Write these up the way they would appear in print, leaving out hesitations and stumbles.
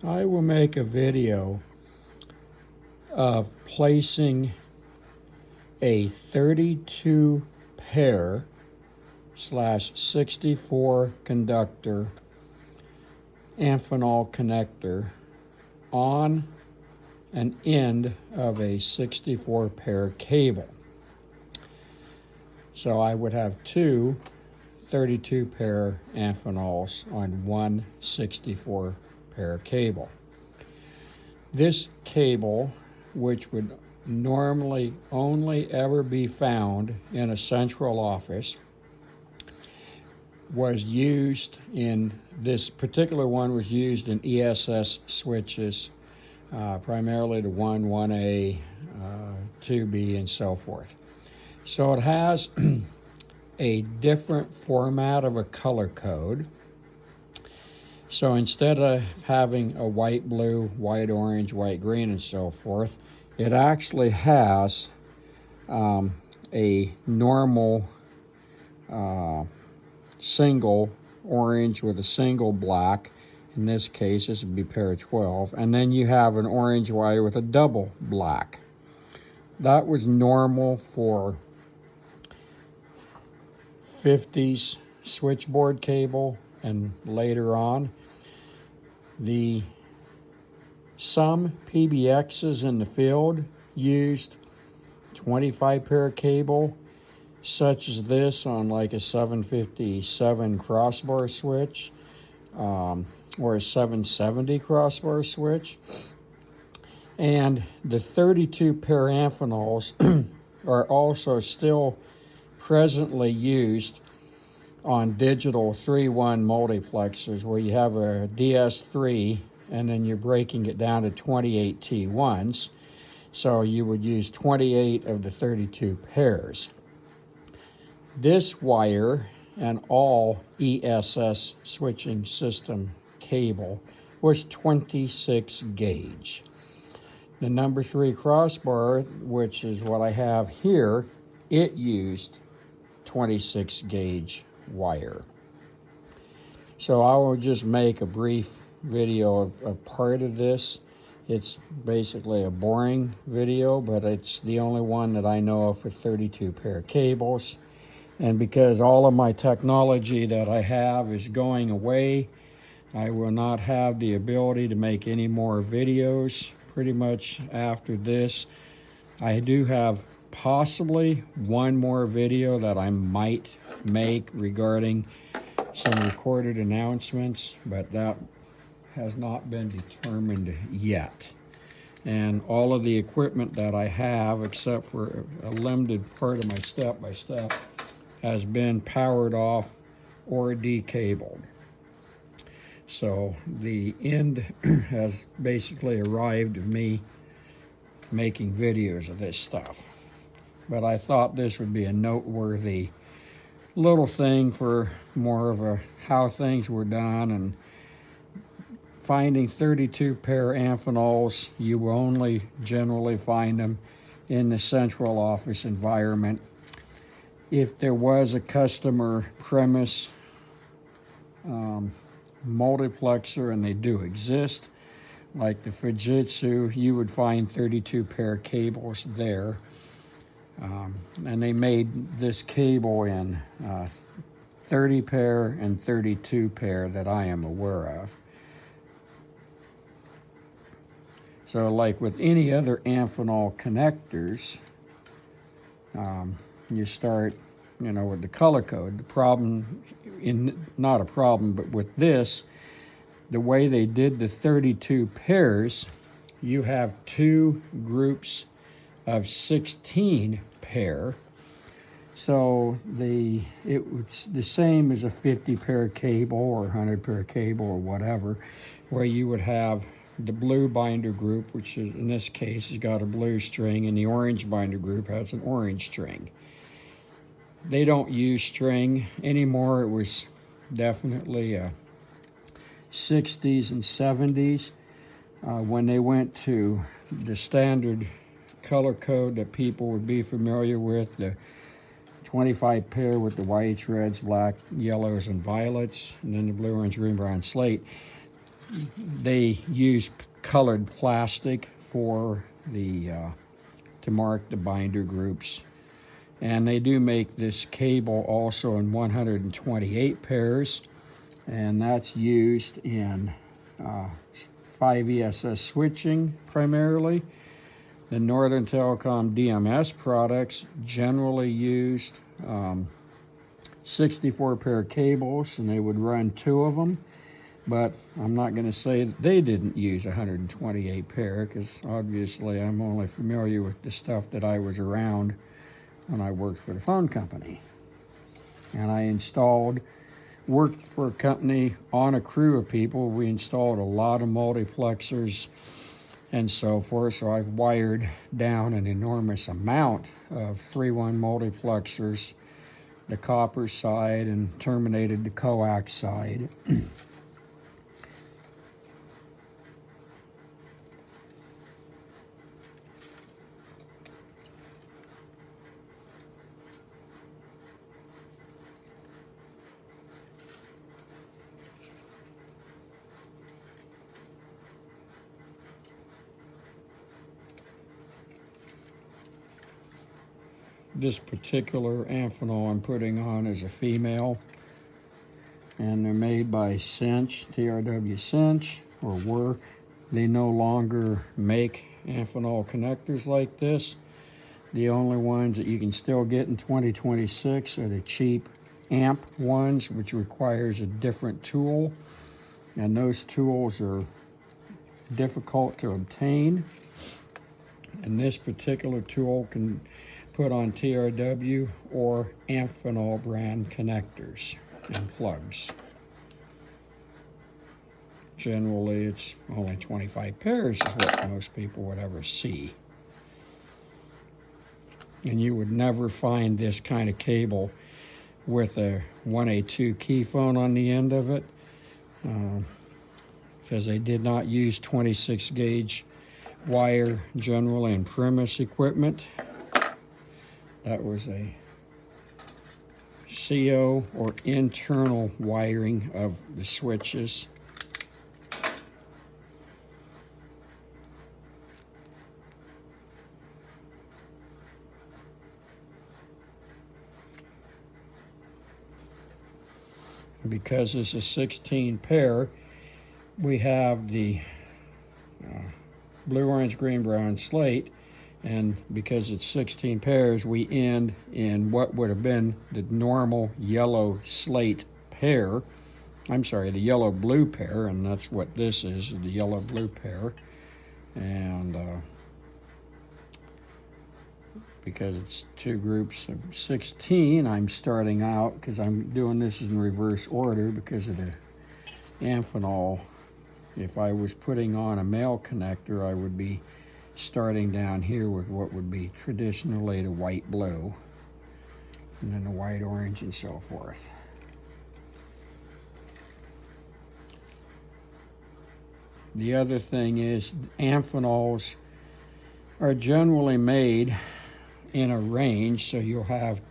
I will make a video of placing a 32 pair / 64 conductor Amphenol connector on an end of a 64 pair cable. So I would have two 32 pair Amphenols on one 64 pair cable. This cable, which would normally only ever be found in a central office, was used in, this particular one was used in ESS switches, primarily the 1, 1A, 2B, and so forth. So it has a different format of a color code. So instead of having a white, blue, white, orange, white, green, and so forth, it actually has a normal single orange with a single black. In this case, this would be pair 12. And then you have an orange wire with a double black. That was normal for 50s switchboard cable and later on. Some PBXs in the field used 25 pair cable, such as this on like a 757 crossbar switch or a 770 crossbar switch. And the 32 pair Amphenols are also still presently used on digital 3-1 multiplexers, where you have a DS3 and then you're breaking it down to 28 T1s. So you would use 28 of the 32 pairs. This wire and all ESS switching system cable was 26 gauge. The number 3 crossbar, which is what I have here, it used 26 gauge wire. So I will just make a brief video of part of this. It's basically a boring video, but it's the only one that I know of for 32 pair cables. And because all of my technology that I have is going away, I will not have the ability to make any more videos pretty much after this. I do have possibly one more video that I might make regarding some recorded announcements, but that has not been determined yet. And all of the equipment that I have, except for a limited part of my step-by-step, has been powered off or decabled. So the end has basically arrived of me making videos of this stuff. But I thought this would be a noteworthy little thing for more of a how things were done. And finding 32 pair Amphenols, you will only generally find them in the central office environment. If there was a customer premise multiplexer, and they do exist, like the Fujitsu, you would find 32 pair cables there. And they made this cable in 30 pair and 32 pair that I am aware of. So like with any other Amphenol connectors, you start, with the color code. The problem, not a problem, but with this, the way they did the 32 pairs, you have two groups of 16 pair. So it was the same as a 50 pair cable or 100 pair cable or whatever, where you would have the blue binder group, which is, in this case, has got a blue string, and the orange binder group has an orange string. They don't use string anymore. It was definitely 60s and 70s when they went to the standard color code that people would be familiar with, the 25 pair with the whites, reds, black, yellows, and violets, and then the blue, orange, green, brown, slate. they use colored plastic for the to mark the binder groups. And they do make this cable also in 128 pairs, and that's used in 5 ESS switching primarily. The Northern Telecom DMS products generally used 64 pair cables, and they would run 2 of them. But I'm not going to say that they didn't use 128 pair, because obviously I'm only familiar with the stuff that I was around when I worked for the phone company. And I worked for a company on a crew of people. We installed a lot of multiplexers and so forth. So I've wired down an enormous amount of 3-1 multiplexers, the copper side, and terminated the coax side. This particular Amphenol I'm putting on is a female, and they're made by Cinch, TRW Cinch, or were. They no longer make Amphenol connectors like this. The only ones that you can still get in 2026 are the cheap amp ones, which requires a different tool, and those tools are difficult to obtain. And this particular tool can put on TRW or Amphenol brand connectors and plugs. Generally, it's only 25 pairs is what most people would ever see. And you would never find this kind of cable with a 1A2 key phone on the end of it, because they did not use 26 gauge wire generally in premise equipment. That was a CO, or internal wiring of the switches. Because this is 16 pair, we have the blue, orange, green, brown, slate. And because it's 16 pairs, we end in what would have been the normal yellow slate pair. I'm sorry, the yellow blue pair, and that's what this is the yellow blue pair. And because it's 2 groups of 16, I'm starting out, because I'm doing this in reverse order because of the Amphenol. If I was putting on a male connector, I would be starting down here with what would be traditionally the white blue, and then the white orange and so forth. The other thing is Amphenols are generally made in a range, so you'll have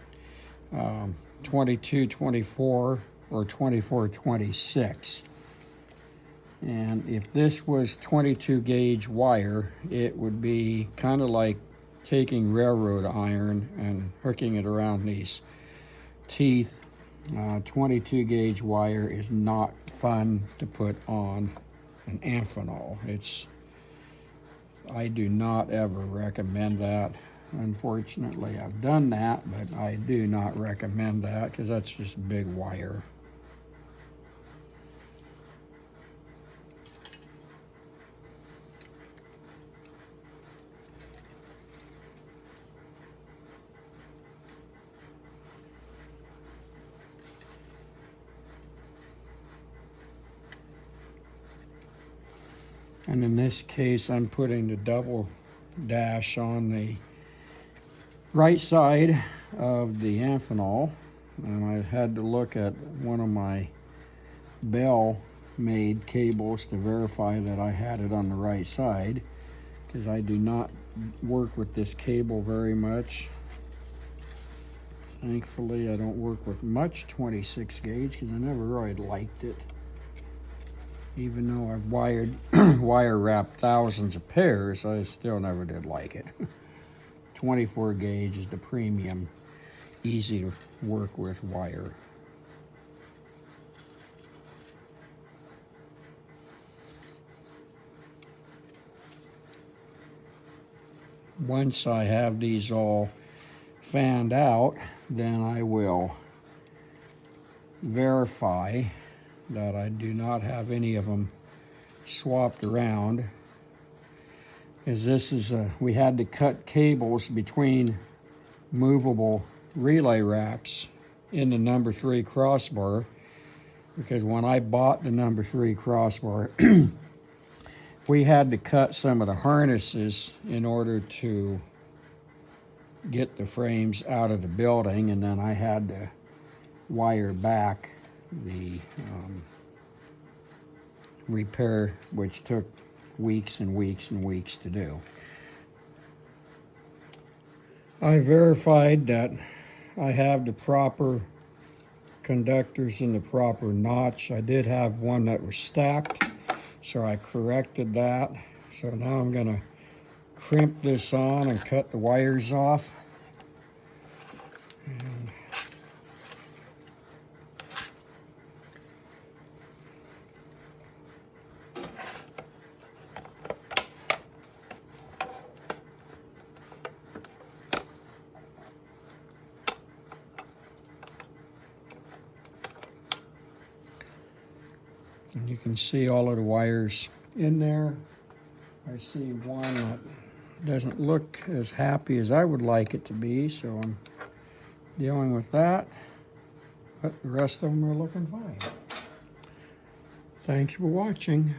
22, 24, or 24, 26. And if this was 22 gauge wire, it would be kind of like taking railroad iron and hooking it around these teeth. 22 gauge wire is not fun to put on an Amphenol. I do not ever recommend that. Unfortunately, I've done that, but I do not recommend that because that's just big wire. And in this case, I'm putting the double dash on the right side of the Amphenol. And I had to look at one of my Bell made cables to verify that I had it on the right side, because I do not work with this cable very much. Thankfully, I don't work with much 26 gauge because I never really liked it. Even though I've wire wrapped thousands of pairs, I still never did like it. 24 gauge is the premium, easy to work with wire. Once I have these all fanned out, then I will verify that I do not have any of them swapped around. As this is we had to cut cables between movable relay racks in the number 3 crossbar, because when I bought the number 3 crossbar, we had to cut some of the harnesses in order to get the frames out of the building, and then I had to wire back the repair, which took weeks and weeks and weeks to do. I verified that I have the proper conductors in the proper notch. I did have one that was stacked, so I corrected that. So now I'm going to crimp this on and cut the wires off. And you can see all of the wires in there. I see one that doesn't look as happy as I would like it to be, so I'm dealing with that. But the rest of them are looking fine. Thanks for watching.